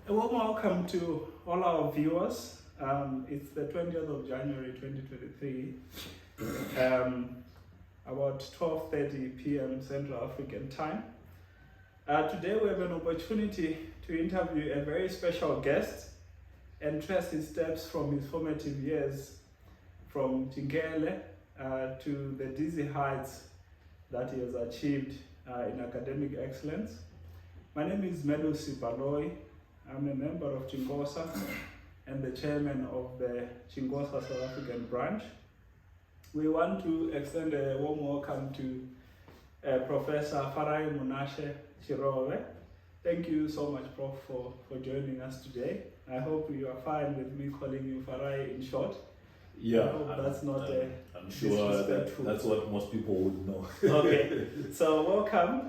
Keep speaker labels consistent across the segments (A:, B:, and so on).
A: A warm welcome to all our viewers. It's the 20th of January 2023, about 12:30 p.m. Central African time. Today we have an opportunity to interview a very special guest and trace his steps from his formative years from Chingele to the dizzy heights that he has achieved in academic excellence. My name is Melusi Baloy. I'm a member of Chingosa and the chairman of the Chingosa South African branch. We want to extend a warm welcome to Professor Faraimunashe Chirove. Thank you so much, Prof, for joining us today. I hope you are fine with me calling you Farai in short.
B: Yeah,
A: I hope that's not
B: I'm sure that's what most people would know.
A: Okay, so welcome.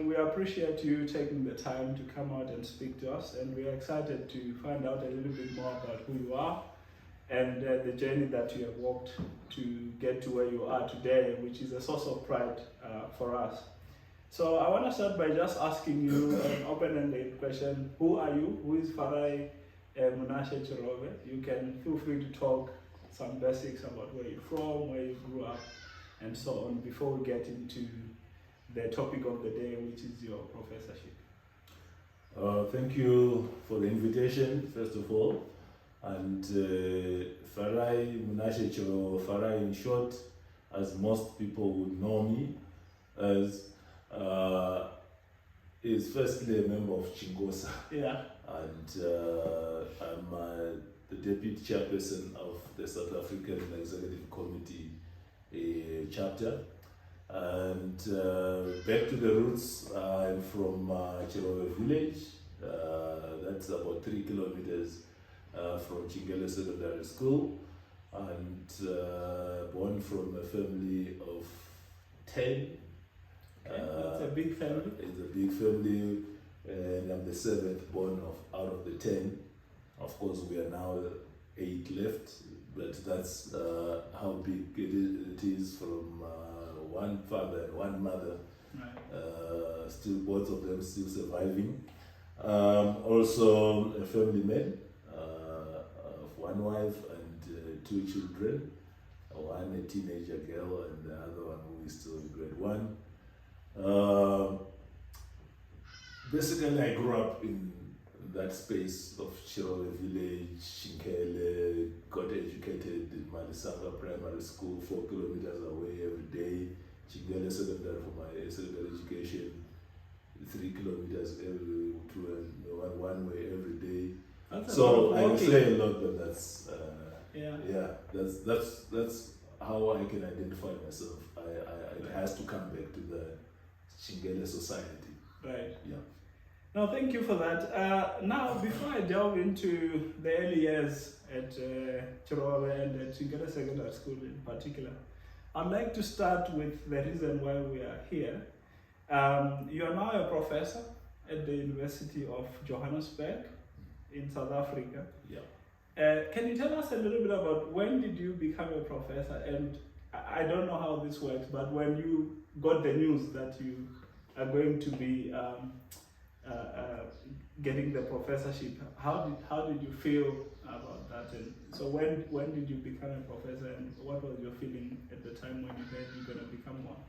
A: We appreciate you taking the time to come out and speak to us, and we are excited to find out a little bit more about who you are and the journey that you have walked to get to where you are today, which is a source of pride for us. So I want to start by just asking you an open-ended question. Who are you? Who is Faraimunashe Chirove? You can feel free to talk some basics about where you're from, where you grew up, and so on, before we get into the topic of the day, which is your professorship.
B: Thank you for the invitation, first of all. And Faraimunashe Chirove, Farai in short, as most people would know me as, is firstly a member of Chingosa.
A: Yeah.
B: And I'm the deputy chairperson of the South African Executive Committee chapter. And back to the roots, I'm from Chirove village. That's about 3 kilometers from Chingele Secondary School. And born from a family of 10.
A: Okay, that's a big family.
B: It's a big family, and I'm the 7th born out of the 10. Of course, we are now 8 left, but that's how big it is from one father and one mother.
A: Right.
B: Still, both of them still surviving. Also, a family man of one wife and 2 children. One a teenager girl, and the other one who is still in grade 1. Basically, I grew up in that space of Chirove village, Chingele, got educated in Malisanga Primary School, 4 kilometers away every day. Chingele Secondary for my secondary education, 3 kilometers one way every day. So I say a lot, but that's that's how I can identify myself. It has to come back to the Chingele society.
A: Right.
B: Yeah.
A: No, thank you for that. Now, before I delve into the early years at Chirove and at Chingele Secondary School in particular, I'd like to start with the reason why we are here. You are now a professor at the University of Johannesburg in South Africa.
B: Yeah.
A: Can you tell us a little bit about when did you become a professor? And I don't know how this works, but when you got the news that you are going to be getting the professorship, how did you feel about that? And so when did you become a professor, and what was your feeling at the time when you heard you're going to become one?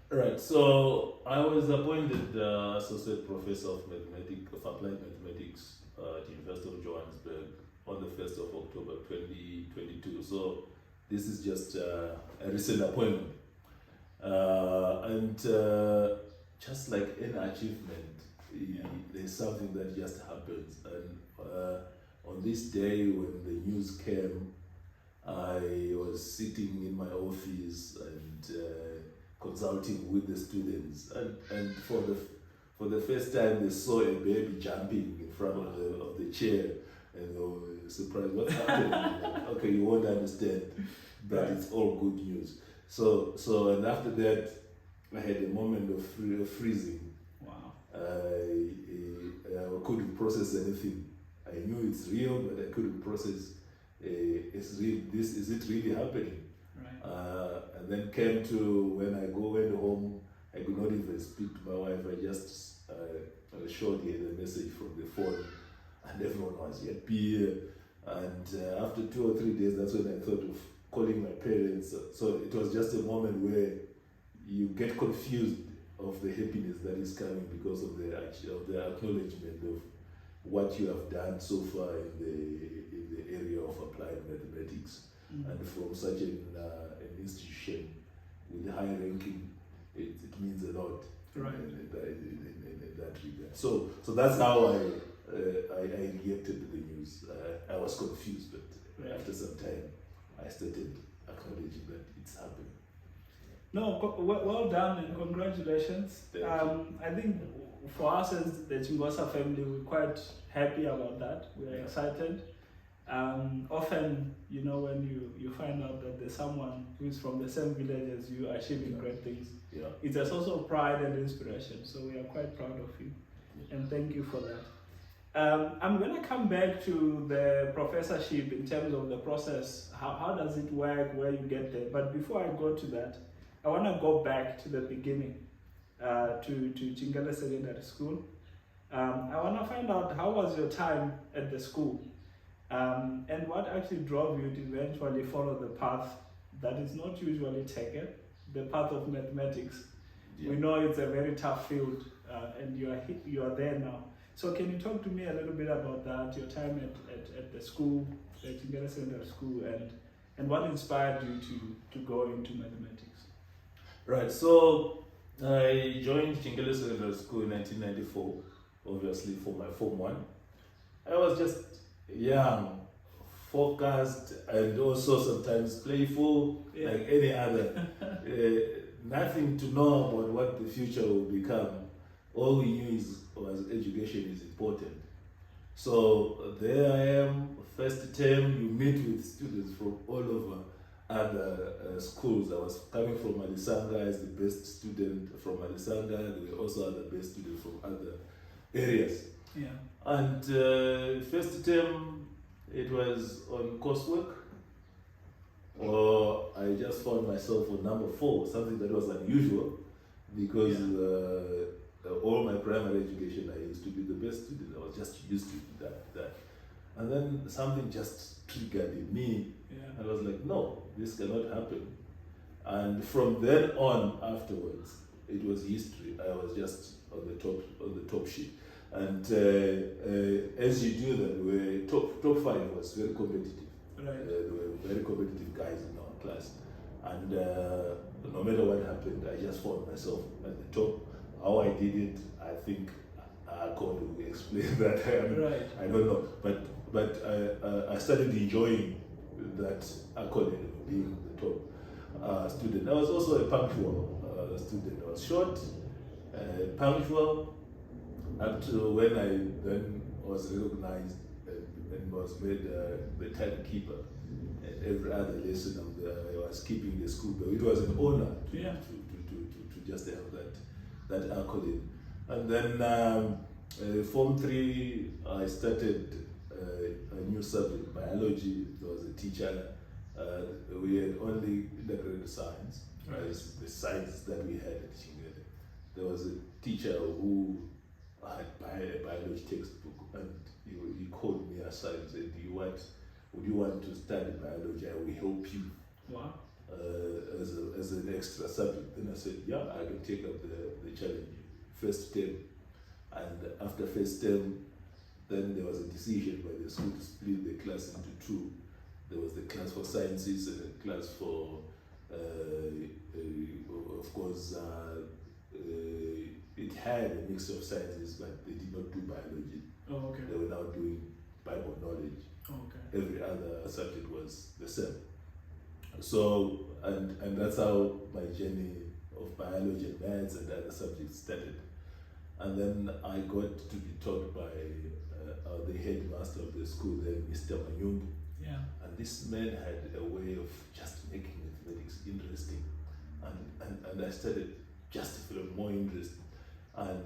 B: Right, so I was appointed associate professor of applied mathematics at the University of Johannesburg on the 1st of October 2022. So this is just a recent appointment. And just like any achievement, there's something that just happens. And on this day when the news came, I was sitting in my office and consulting with the students, and for the first time they saw a baby jumping in front of the chair, and they were surprised, what's happening? Okay, you won't understand, but it's all good news. So and after that I had a moment of freezing.
A: Wow.
B: I couldn't process anything. I knew it's real, but I couldn't process. Is it really happening?
A: Right.
B: And then came to when I went home, I could not even speak to my wife. I just showed her the message from the phone. and everyone was happy. And after 2 or 3 days, that's when I thought of calling my parents. So it was just a moment where you get confused of the happiness that is coming because of the acknowledgement of what you have done so far in the area of applied mathematics. And from such an institution with high ranking, it means a lot.
A: Right.
B: In that regard. So that's how I reacted to the news. I was confused, but after some time, I started acknowledging that it's happening.
A: No, well done and congratulations. I think for us as the Chingosa family, we're quite happy about that. We're excited. Often, when you find out that there's someone who's from the same village as you achieving great things, it's a source of pride and inspiration. So we are quite proud of you, and thank you for that. I'm going to come back to the professorship in terms of the process. How does it work, where you get there? But before I go to that, I want to go back to the beginning, to Chingale Secondary School. I want to find out, how was your time at the school? And what actually drove you to eventually follow the path that is not usually taken, the path of mathematics. We know it's a very tough field, and you are there now. So can you talk to me a little bit about that, your time at the school, the Chingosa Secondary School, and what inspired you to go into mathematics?
B: Right, so I joined Chingosa Secondary School in 1994, obviously for my Form 1. I was just young, focused, and also sometimes playful, like any other. Nothing to know about what the future will become. All we knew was education is important. So there I am, first term, you meet with students from all over other schools. I was coming from Alisanga as the best student from Alisanga. There were also other best students from other areas.
A: Yeah.
B: And first term, it was on coursework, or I just found myself on number 4, something that was unusual because all my primary education I used to be the best student. I was just used to that. And then something just triggered in me. I was like, no, this cannot happen. And from then on, afterwards, it was history. I was just on the top sheet. And as you do that, top 5 was very competitive.
A: Right.
B: There were very competitive guys in our class. And no matter what happened, I just found myself at the top. How I did it, I think God will explain that. I don't know. But I started enjoying that accolade of being the top student. I was also a punctual student. I was short, punctual, up to when I then was recognized and was made the timekeeper. And every other lesson I was keeping the school bell. It was an honor to just have that accolade. And then Form 3, I started a new subject, biology. There was a teacher. We had only integrated science, the science that we had at Chingale. There was a teacher who had a biology textbook, and he called me aside and said, would you want to study biology? I will help you.
A: Wow.
B: As an extra subject. Then I said, yeah, I can take up the challenge. First term. And after first term, then there was a decision by the school to split the class into 2. There was the class for sciences and a class for, of course, it had a mix of sciences, but they did not do biology.
A: Oh, okay.
B: They were now doing Bible knowledge.
A: Oh, okay.
B: Every other subject was the same. So, and that's how my journey of biology and maths and other subjects started. And then I got to be taught by the headmaster of the school, then Mr. Manyumbu.
A: Yeah. And
B: this man had a way of just making mathematics interesting. And I started just to feel more interest. And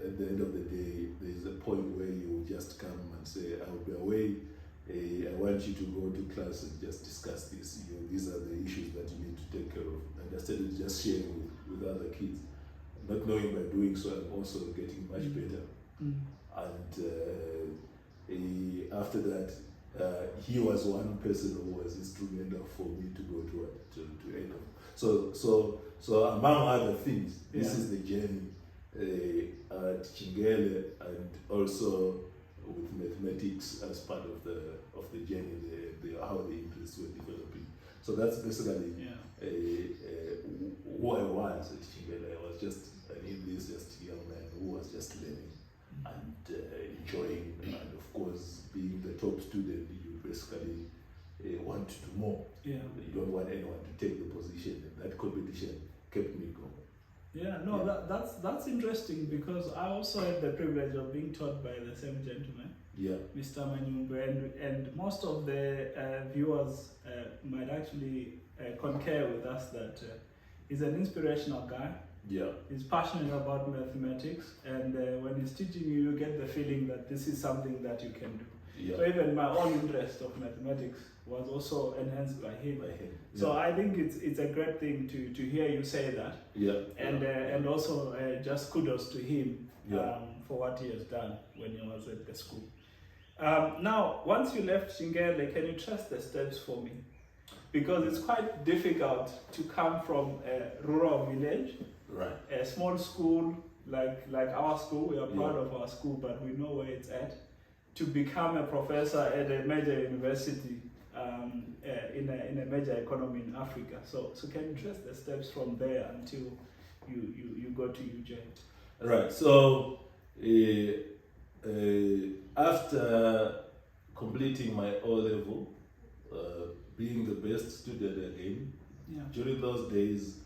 B: at the end of the day, there's a point where you will just come and say, I will be away. I want you to go to class and just discuss this. These are the issues that you need to take care of. And I started just sharing with other kids. Not knowing by doing so, I'm also getting much better. And after that, he was one person who was instrumental for me to go to Edom. So among other things, this is the journey at Chingele, and also with mathematics as part of the journey, how the interests were developing. So that's basically who I was at Chingele. I was just an enthusiastic young man who was just learning and enjoying, and of course, being the top student, you basically want to do more.
A: Yeah.
B: You don't want anyone to take the position, and that competition kept me going.
A: Yeah, no, that's interesting, because I also had the privilege of being taught by the same gentleman, Mr. Manyumbu, and most of the viewers might actually concur with us that he's an inspirational guy.
B: Yeah.
A: He's passionate about mathematics, and when he's teaching you, you get the feeling that this is something that you can do.
B: Yeah.
A: So even my own interest of mathematics was also enhanced by him. So I think it's a great thing to hear you say that.
B: Yeah.
A: And also just kudos to him for what he has done when he was at the school. Now, once you left Chingele, can you trace the steps for me? Because it's quite difficult to come from a rural village, a small school like our school. We are proud of our school, but we know where it's at. To become a professor at a major university in a major economy in Africa. So can you trace the steps from there until you go to UJ?
B: Right. So after completing my O-level, being the best student again, during those days,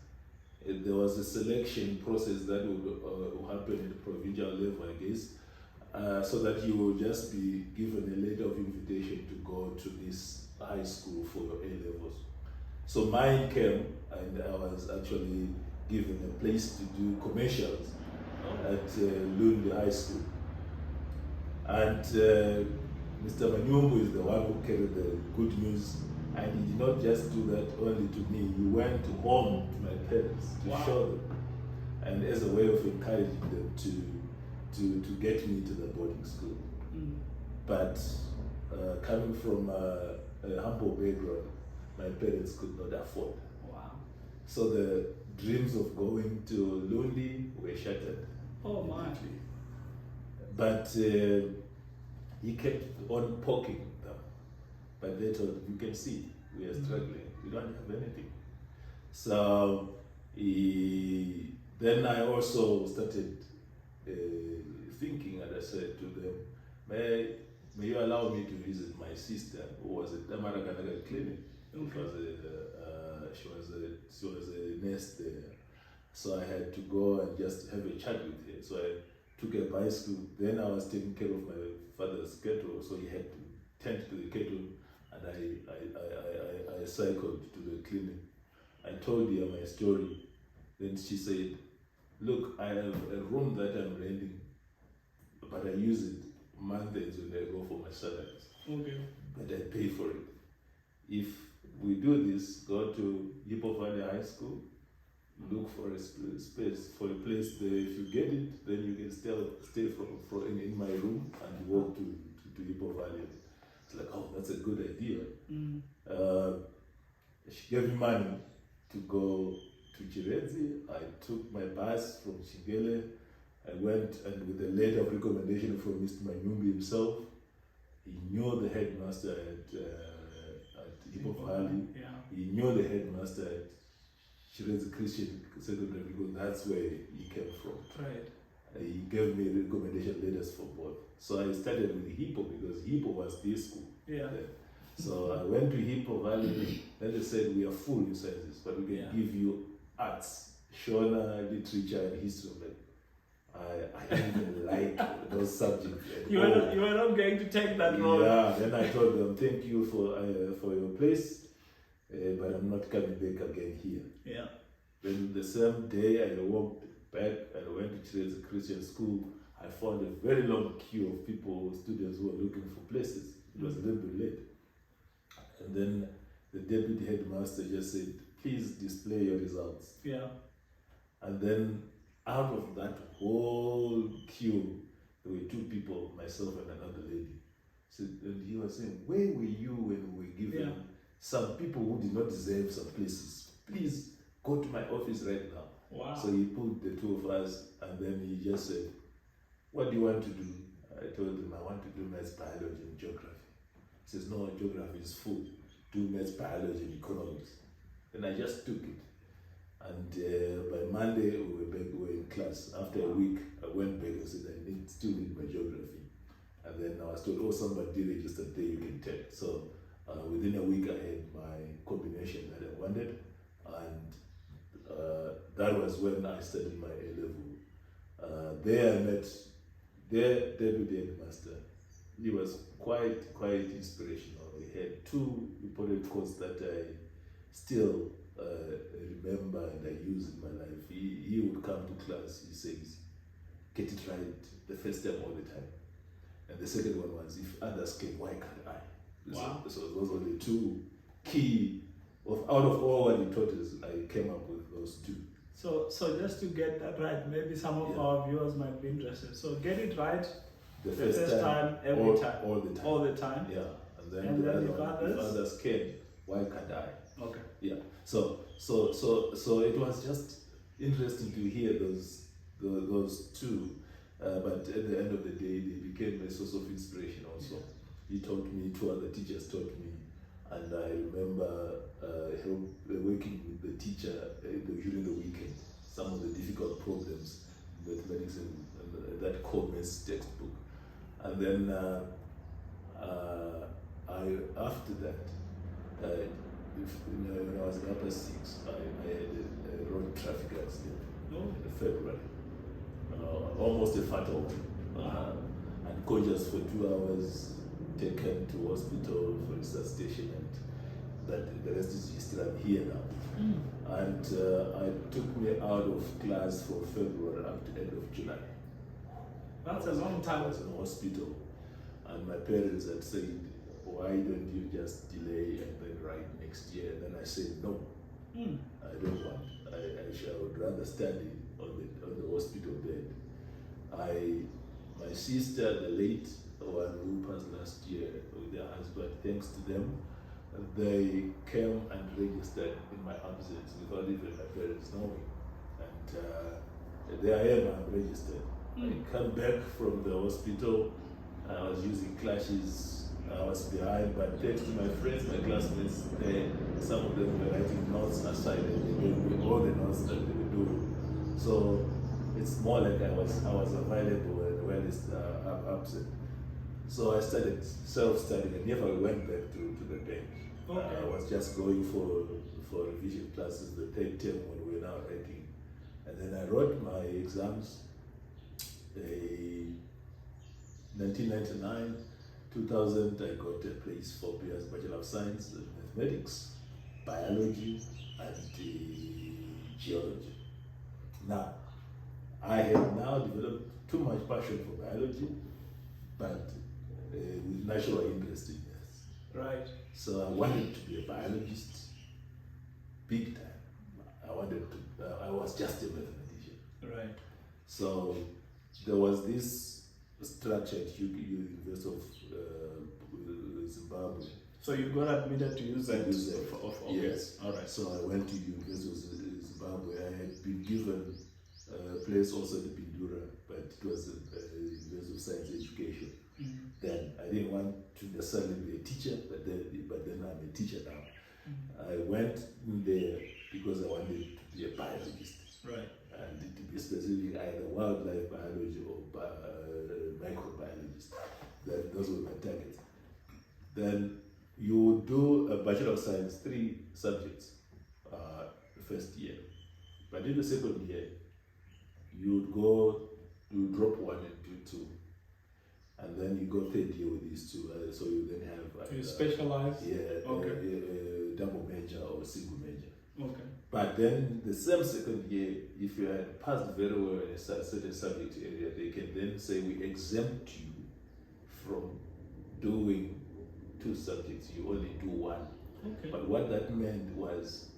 B: there was a selection process that would happen at the provincial level, I guess, so that you will just be given a letter of invitation to go to this high school for your A-levels. So mine came, and I was actually given a place to do commercials at Lundi High School. And Mr. Manyumbu is the one who carried the good news, and he did not just do that only to me. He went home to my parents to show them, and as a way of encouraging them to get me to the boarding school. But coming from a humble background, my parents could not afford. So the dreams of going to Lundi were shattered.
A: Oh my!
B: But he kept on poking them. But they told him, you can see, we are struggling. We don't have anything. So then I also started thinking, and I said to them, may you allow me to visit my sister, who was at Tamaraganaga Clinic. She was a nurse there. So I had to go and just have a chat with her. So I took a bicycle. Then I was taking care of my father's cattle, so he had to tend to the cattle, and I cycled to the clinic. I told her my story. Then she said, look, I have a room that I'm renting, but I use it Mondays when I go for my salaries. But I pay for it. If we do this, go to Hippo Valley High School, look for a space, for a place there. If you get it, then you can stay in my room and walk to Hippo Valley. It's like, oh, that's a good idea. She gave me money to go to Chirove. I took my bus from Chingele. I went, and with a letter of recommendation from Mr. Manyumbu himself, he knew the headmaster at Hippo Valley. He knew the headmaster at Chirove Christian Secondary, because that's where he came from. He gave me recommendation letters for both. So I started with Hippo, because Hippo was this school. So I went to Hippo Valley. Then they said, we are full in sciences, but we can give you arts, Shona, literature, and history. I didn't even like those subjects.
A: You were not going to take that role.
B: Then I told them, thank you for your place, but I'm not coming back again here. Then the same day I walked back and went to Chirove Christian School. I found a very long queue of people, students who were looking for places. It was a little bit late. And then the deputy headmaster just said, please display your results. And then out of that whole queue, there were two people, myself and another lady. So, and he was saying, where were you when we were given some people who did not deserve some places? Please go to my office right now.
A: Wow.
B: So he pulled the two of us, and then he just said, what do you want to do? I told him, I want to do maths, biology, and geography. He says, no, geography is full. Do maths, biology, and economics. And I just took it. And by Monday, we were in class. After a week, I went back and said, I still need my geography. And then I was told, oh, somebody registered there, you can take. So within a week, I had my combination that I wanted. And that was when I started my A-level. There I met their deputy headmaster. He was quite inspirational. He had two important quotes that I still remember and I use in my life. He would come to class, he says, get it right the first time all the time. And the second one was, if others can, why can't I?
A: Wow.
B: So those were the two key, out of all what he taught us, I came up with those two.
A: So just to get that right, maybe some of our viewers might be interested. So get it right
B: the first time,
A: every time.
B: All the time.
A: All the time.
B: Yeah. And then
A: if others
B: can, why can't I?
A: Okay.
B: Yeah. So it was just interesting to hear those two. But at the end of the day, they became a source of inspiration also. He taught me, two other teachers taught me, and I remember working with the teacher during the weekend, some of the difficult problems, mathematics and that commerce textbook. And then after that, when I was in upper six, I had a road traffic accident in February. Almost a fatal one. Unconscious for 2 hours, taken to hospital for resuscitation, and that the rest is history. I'm here now. And it took me out of class from February up to end of July.
A: That's a long time.
B: I was in hospital, and my parents had said, why don't you just delay and then write next year? And then I said, no, I don't want. I would rather study on the hospital bed. My sister, the late one who passed last year with their husband, thanks to them, they came and registered in my absence without even my parents knowing. And there I am, I'm registered. I come back from the hospital, I was using clashes, I was behind, but thanks to my friends, my classmates, some of them were writing notes aside and they gave me all the notes that they were doing. So it's more like I was available and well absent. So I started self-studying. I never went back to the bench.
A: Okay.
B: I was just going for revision classes the third term when we were now writing. And then I wrote my exams. 1999, 2000, I got a place for BS Bachelor of Science in Mathematics, Biology, and Geology. Now, I have now developed too much passion for biology, but with natural interest in maths.
A: Right.
B: So I wanted to be a biologist, big time. I was just a mathematician.
A: Right.
B: So there was this structure at University of Zimbabwe.
A: So you got admitted to use that?
B: Yes.
A: All right.
B: So I went to University of Zimbabwe. I had been given a place also at Bindura, but it was a University of Science Education. Then I didn't want to necessarily be a teacher, but then I'm a teacher now. I went in there because I wanted to be a biologist.
A: Right.
B: And to be specific, either wildlife biology or microbiologist. Those were my targets. Then you do a Bachelor of Science, 3 subjects, the first year. But in the second year, you drop 1 and do 2. And then you go third year with these 2. So you then have...
A: you specialize?
B: Yeah,
A: okay.
B: Double major or single major.
A: Okay.
B: But then the same second year, if you had passed very well in a certain subject area, they can then say we exempt you from doing 2 subjects, you only do 1.
A: Okay.
B: But what that meant was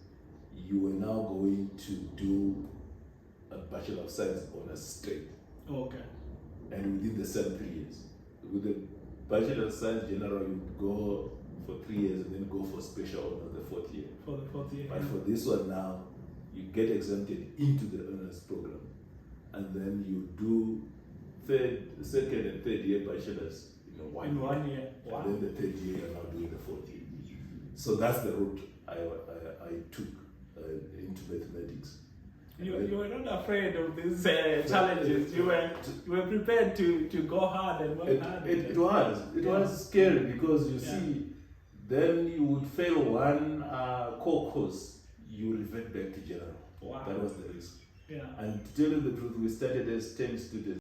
B: you were now going to do a Bachelor of Science honors straight.
A: Okay.
B: And within the same 3 years. With the Bachelor of Science General, you go for 3 years and then go for special honor the 4th year.
A: For the 4th year.
B: But for this one now, you get exempted into the honors program, and then you do second and third year bachelors in one year.
A: Wow.
B: And then the 3rd year you're now doing the 4th year. So that's the route I took into mathematics.
A: You were not afraid of these challenges. You were prepared to go hard and work hard.
B: It was scary because you see, then you would fail one core course, you revert back to general.
A: Wow.
B: That was the risk.
A: Yeah.
B: And to tell you the truth, we started as 10 students.